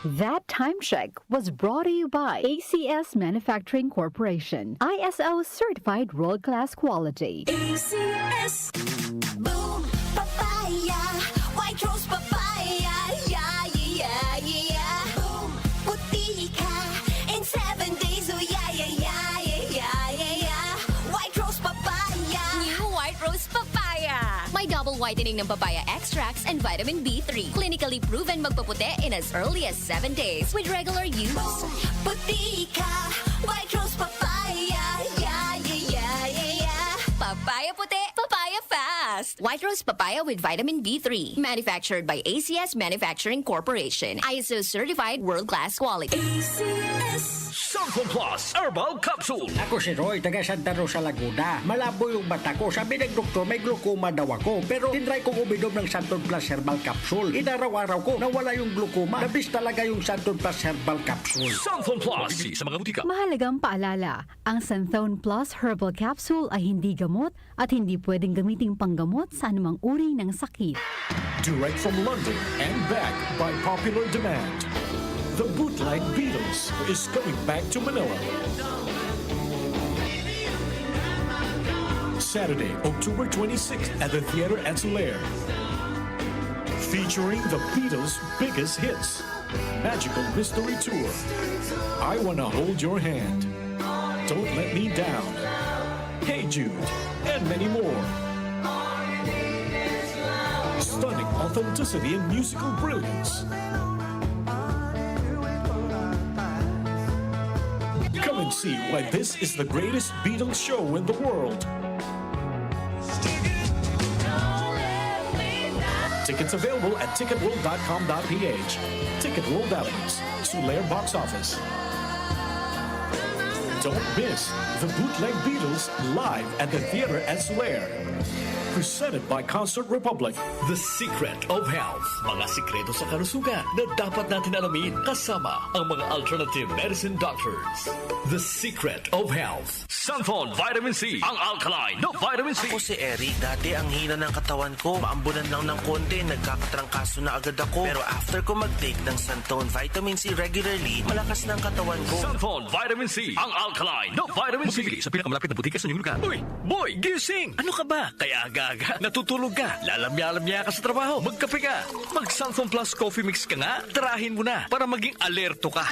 That time check was brought to you by ACS Manufacturing Corporation, ISO certified world-class quality. ACS Boom Papaya White Rose Papaya Yeah, yeah, yeah Boom Puti ka in 7 days Oh yeah, yeah, yeah, yeah, yeah, yeah White Rose Papaya New White Rose Papaya. May double whitening ng papaya extracts and vitamin B3. Clinically proven magpaputi in as early as 7 days with regular use. Boom Puti ka White Rose Papaya Yeah, yeah, yeah, yeah, yeah Papaya puti, papaya fast. White Rose Papaya with vitamin B3. Manufactured by ACS Manufacturing Corporation. ISO certified world-class quality. ACS Sanfon Plus Herbal Capsule. Ako si Roy, taga Santa Rosa, Laguna. Malabo yung mata ko. Sabi ng doktor, may glaucoma daw ako. Pero tinry kong uminom ng Santon Plus Herbal Capsule. Inaraw-araw ko, nawala yung glaucoma. Nabis talaga yung Santon Plus Herbal Capsule. Sanfon Plus. Mabibili sa mga butika. Mahalagang paalala, ang Santhone Plus Herbal Capsule ay hindi gamot at hindi pwedeng gamiting panggamot sa anumang uri ng sakit. Direct from London and back by popular demand. The Bootleg Beatles is coming back to Manila. Saturday, October 26th at the Theater at Soler. Featuring the Beatles' biggest hits. Magical Mystery Tour. I Wanna Hold Your Hand. Don't Let Me Down. Hey Jude. And many more. Stunning authenticity and musical brilliance. Come and see why this is the greatest Beatles show in the world. Tickets available at ticketworld.com.ph. Ticket World Avenue, Soler Box Office. Don't miss the Bootleg Beatles live at the Theater at Soler. Presented by Concert Republic. The Secret of Health. Mga sikreto sa kalusugan na dapat natin alamin kasama ang mga alternative medicine doctors. The Secret of Health. Sanfon Vitamin C. Ang alkaline na vitamin C. Ako si Eric. Dati ang hina ng katawan ko. Maambunan lang ng konti. Nagkakatrangkaso na agad ako. Pero after ko mag-take ng Santon Vitamin C regularly, malakas ng katawan ko. Sanfon Vitamin C. Ang alkaline na vitamin C. Mabibili sa pinakamalapit na butika sa inyong lugar. Uy! Boy! Gising! Ano ka ba? Kaya aga-aga. Natutulog ka. Lalamya-lamya ka sa trabaho. Magkape ka. Mag-Sanfon Plus Coffee Mix ka nga. Tarahin mo na para maging alerto ka.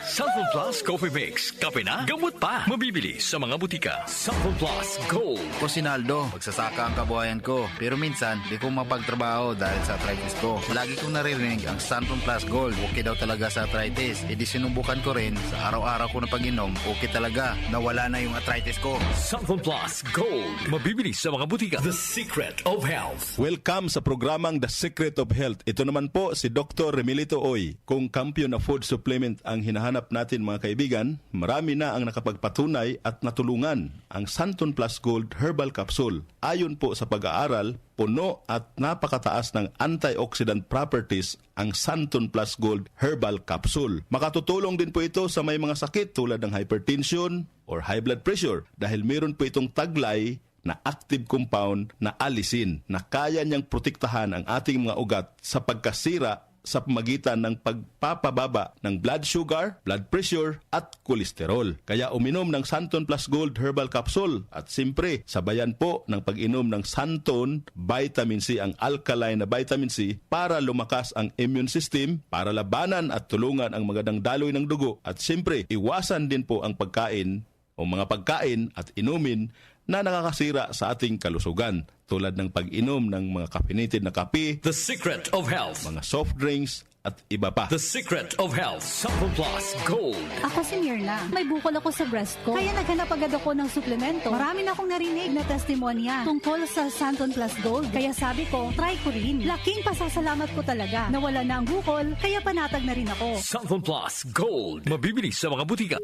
Sanfon Plus Coffee Mix. Kape na, gamot pa. Mabibili sa mga butika. Sanfon Plus Gold. Ko si Naldo, magsasaka ang kabuhayan ko. Pero minsan, di ko mapagtrabaho dahil sa arthritis ko. Lagi kong naririnig ang Santon Plus Gold. Okay daw talaga sa arthritis. E di sinubukan ko rin. Sa araw-araw ko na pag-inom, okay talaga. Nawala na yung arthritis ko. Sanfon Plus Gold. Mabibili sa mga butika. The Secret of Health. Welcome sa programang The Secret of Health. Ito naman po si Dr. Remilito Oy. Kung kampiyon na food supplement ang hinahanap natin mga kaibigan, marami na ang nakapagpatunay at natulungan ang Santon Plus Gold Herbal Capsule. Ayon po sa pag-aaral, puno at napakataas ng antioxidant properties ang Santon Plus Gold Herbal Capsule. Makatutulong din po ito sa may mga sakit tulad ng hypertension or high blood pressure dahil meron po itong taglay na active compound na alisin na kaya niyang protektahan ang ating mga ugat sa pagkasira sa pamagitan ng pagpapababa ng blood sugar, blood pressure at kolesterol. Kaya uminom ng Santon Plus Gold Herbal Capsule at simpre sabayan po ng pag-inom ng Santon Vitamin C, ang alkaline na vitamin C para lumakas ang immune system, para labanan at tulungan ang magandang daloy ng dugo at simpre iwasan din po ang pagkain o mga pagkain at inumin na nakakasira sa ating kalusugan tulad ng pag-inom ng mga caffeinated na kape, The Secret of Health. mga soft drinks at iba pa. The Secret of Health. Sanfon Plus Gold. Ako si Mirna. May bukol ako sa breast ko. Kaya naghanap agad ako ng suplemento. Marami na akong narinig na testimonya tungkol sa Santon Plus Gold. Kaya sabi ko, try ko rin. Laking pasasalamat ko talaga. Nawala na ang bukol, kaya panatag na rin ako. Sanfon Plus Gold. Mabibili sa mga butika.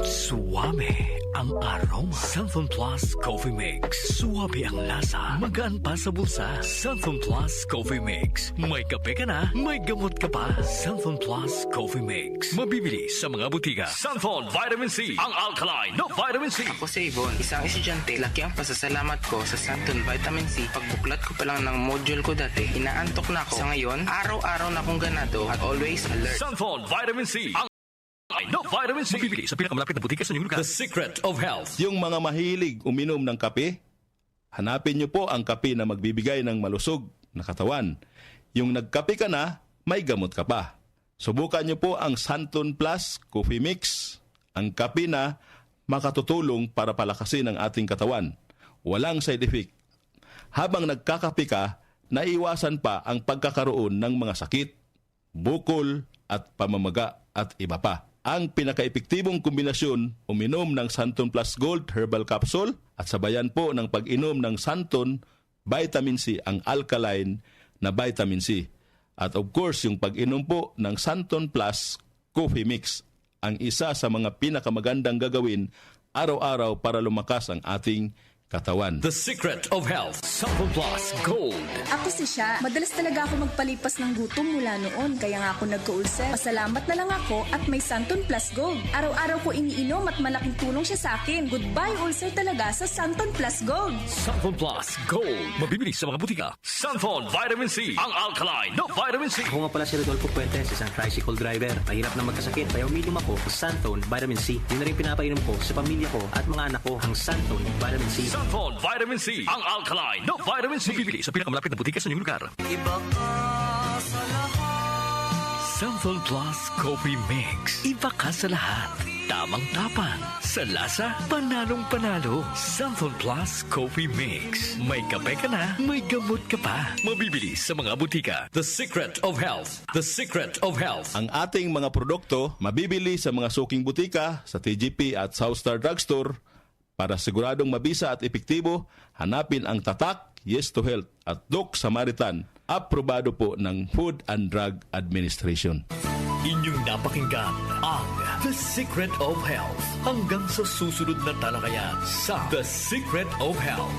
Suwame ang aroma. Santon Plus Coffee Mix. Suwabe ang lasa. Magaan pa sa bulsa. Santon Plus Coffee Mix. May kape ka na, may gamot ka pa. Santon Plus Coffee Mix. Mabibili sa mga butika. Santon Vitamin C. Ang alkaline na vitamin C. Ako si Yvonne, isang estudyante. Laki ang pasasalamat ko sa Santon Vitamin C. Pagbuklat ko pa lang ng module ko dati, inaantok na ako. Sa ngayon, araw-araw na akong ganado at always alert. Santon Vitamin C. Ang no vitamin C. Mabibili sa pinakamalapit na butika sa inyong lugar. The Secret of Health. Yung mga mahilig uminom ng kape, hanapin nyo po ang kape na magbibigay ng malusog na katawan. Yung nagkape ka na, may gamot ka pa. Subukan nyo po ang Santon Plus Coffee Mix. Ang kape na makatutulong para palakasin ang ating katawan. Walang side effect. Habang nagkakape ka, naiwasan pa ang pagkakaroon ng mga sakit, bukol at pamamaga at iba pa. Ang pinaka-epektibong kombinasyon, uminom ng Santon Plus Gold Herbal Capsule at sabayan po ng pag-inom ng Santon Vitamin C, ang alkaline na vitamin C. At of course, yung pag-inom po ng Santon Plus Coffee Mix, ang isa sa mga pinakamagandang gagawin araw-araw para lumakas ang ating katawan. The Secret of Health. Santon Plus Gold. Ako si Sha. Madalas talaga ako magpalipas ng gutom mula noon. Kaya nga ako nagka-ulcer. Pasalamat na lang ako at may Santon Plus Gold. Araw-araw ko iniinom at malaking tulong siya sa akin. Goodbye ulcer talaga sa Santon Plus Gold. Santon Plus Gold. Mabibili sa mga butika. Santon Vitamin C. Ang alkaline na vitamin C. Ako nga pala si Rodolfo Puentes, isang tricycle driver. Mahirap na magkasakit, kaya uminom ako ng Santon Vitamin C. Yun na rin pinapainom ko sa pamilya ko at mga anak ko ang Santon Vitamin C. Santon Vitamin C. Ang alkaline na vitamin C. Mabibili sa pinakamalapit na butika sa inyong lugar. Iba ka sa lahat. Santon Plus Coffee Mix. Iba ka sa lahat. Tamang tapang. Sa lasa, panalong-panalo. Santon Plus Coffee Mix. May kape ka na, may gamot ka pa. Mabibili sa mga butika. The Secret of Health. The Secret of Health. Ang ating mga produkto mabibili sa mga suking butika, sa TGP at Southstar Drugstore. Para siguradong mabisa at epektibo, hanapin ang tatak Yes to Health at Doc Samaritan. Aprobado po ng Food and Drug Administration. Inyong napakinggan ang The Secret of Health. Hanggang sa susunod na talakayan sa The Secret of Health.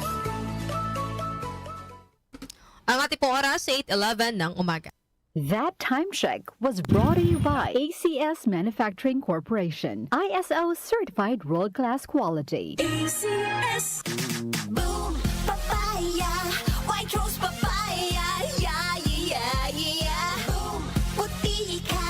Ang ating po oras, 8:11 ng umaga. That time check was brought to you by ACS Manufacturing Corporation. ISO certified world-class quality. ACS. Boom. Papaya. White rose papaya. Yeah, yeah, yeah. Boom. Puti ka.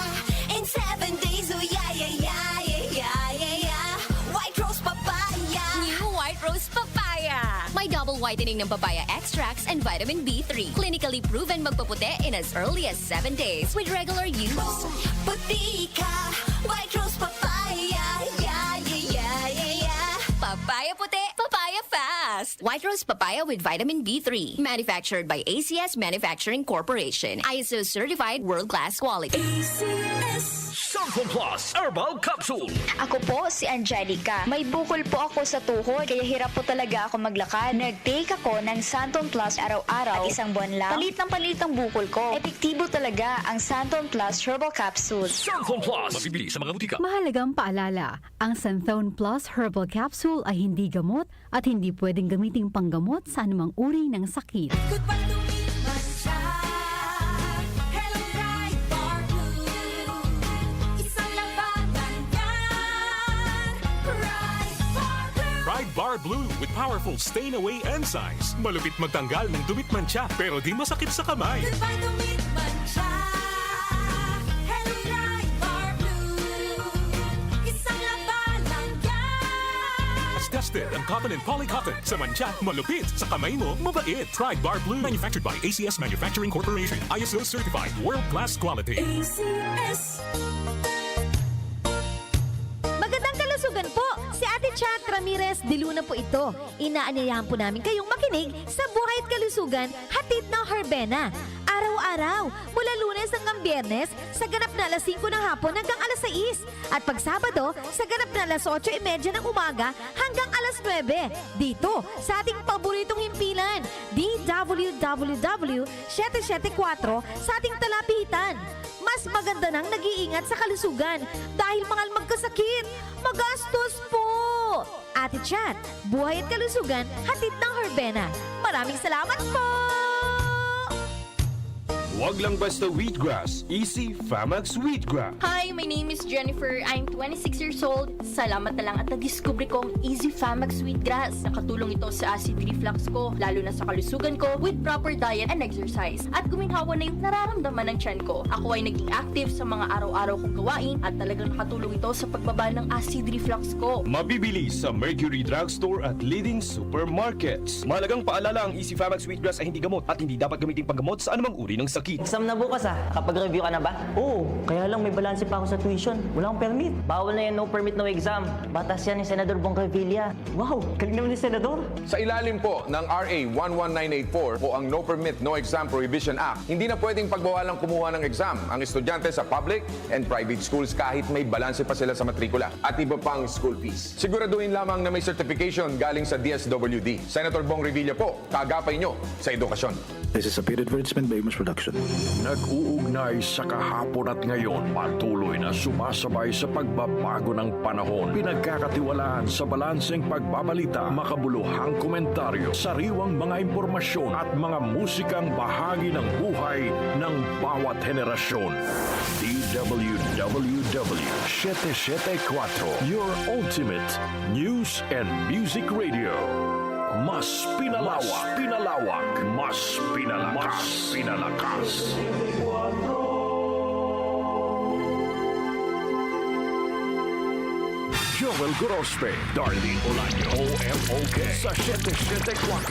In 7 days. Oh, yeah, yeah, yeah, yeah, yeah, yeah. White rose papaya. New White Rose Papaya. May double whitening ng papaya extracts and vitamin B3. Clinically proven magpaputi in as early as 7 days with regular use. Boom. Puti ka. White rose papaya. Yeah, yeah, yeah, yeah, yeah. Papaya puti, papaya fast. White Rose Papaya with vitamin B3. Manufactured by ACS Manufacturing Corporation. ISO certified world-class quality. ACS. Santon Plus Herbal Capsule. Ako po si Angelica. May bukol po ako sa tuhod, kaya hirap po talaga ako maglakad. Nag-take ako ng Santon Plus araw-araw at isang buwan lang. Palit ang bukol ko. Epektibo talaga ang Santon Plus Herbal Capsule. Santon Plus. Mabibili sa mga butika. Mahalagang paalala, ang Santon Plus Herbal Capsule ay hindi gamot at hindi pwedeng gamiting panggamot sa anumang uri ng sakit. Goodbye to me, Mancha. Hello, bright bar blue. Isang labanan yan. Bright bar blue. Pride Bar Blue with powerful stain-away enzymes. Malupit magtanggal ng dumit mancha pero di masakit sa kamay. Goodbye to me, Mancha. Hello, bright bar blue. Isang labanan yan. As tested ang cotton and polycotton. Sa mancha, malupit. Sa kamay mo, mabait. Pride Bar Blue. Manufactured by ACS Manufacturing Corporation. ISO certified world-class quality. ACS. Magandang kalusugan po! Si Ate Chat Ramirez de Luna po ito. Inaanyayahan po namin kayong makinig sa Buhay at Kalusugan, hatid ng Herbena. Araw-araw, mula Lunes hanggang Biyernes, sa ganap na alas 5 ng hapon hanggang alas 6. At pag Sabado, sa ganap na alas 8:30 ng umaga hanggang alas 9. Dito, sa ating paboritong himpilan, DWWW 774 sa ating talapitan. Mas maganda nang nag-iingat sa kalusugan dahil mahal magkasakit. Magastos po! Ate Chat. Buhay at kalusugan, hatid ng Herbena. Maraming salamat po! Huwag lang basta wheatgrass. Easy Famax Wheatgrass. Hi, my name is Jennifer. I'm 26 years old. Salamat na lang at na-discover ko ang Easy Famax Wheatgrass. Nakatulong ito sa acid reflux ko, lalo na sa kalusugan ko with proper diet and exercise. At guminhawa na yung nararamdaman ng tiyan ko. Ako ay naging active sa mga araw-araw kong gawain at talagang nakatulong ito sa pagbaba ng acid reflux ko. Mabibili sa Mercury Drugstore at leading supermarkets. Mahalagang paalala, ang Easy Famax Wheatgrass ay hindi gamot at hindi dapat gamitin panggamot sa anumang uri ng sakit. Exam na bukas Kapag-review ka na ba? Oo, kaya lang may balanse pa ako sa tuition. Wala akong permit. Bawal na yan, no permit, no exam. Batas yan ni Senador Bong Revilla. Wow, galing naman ni Senador. Sa ilalim po ng RA 11984 o ang No Permit, No Exam Prohibition Act, hindi na pwedeng pagbawalang kumuha ng exam ang estudyante sa public and private schools kahit may balanse pa sila sa matrikula at iba pang school fees. Siguraduhin lamang na may certification galing sa DSWD. Senator Bong Revilla po, kaagapay nyo sa edukasyon. This is a paid advertisement by Amos Production. Nag-uugnay sa kahapon at ngayon, patuloy na sumasabay sa pagbabago ng panahon. Pinagkakatiwalaan sa balanseng pagbabalita, makabuluhang komentaryo, sariwang mga impormasyon at mga musikang bahagi ng buhay ng bawat henerasyon. DWWW 774, your ultimate news and music radio. Mas pinalawak, mas pinalakas. Joel Gorospe, Darlene Olaño, OMOK sa 774.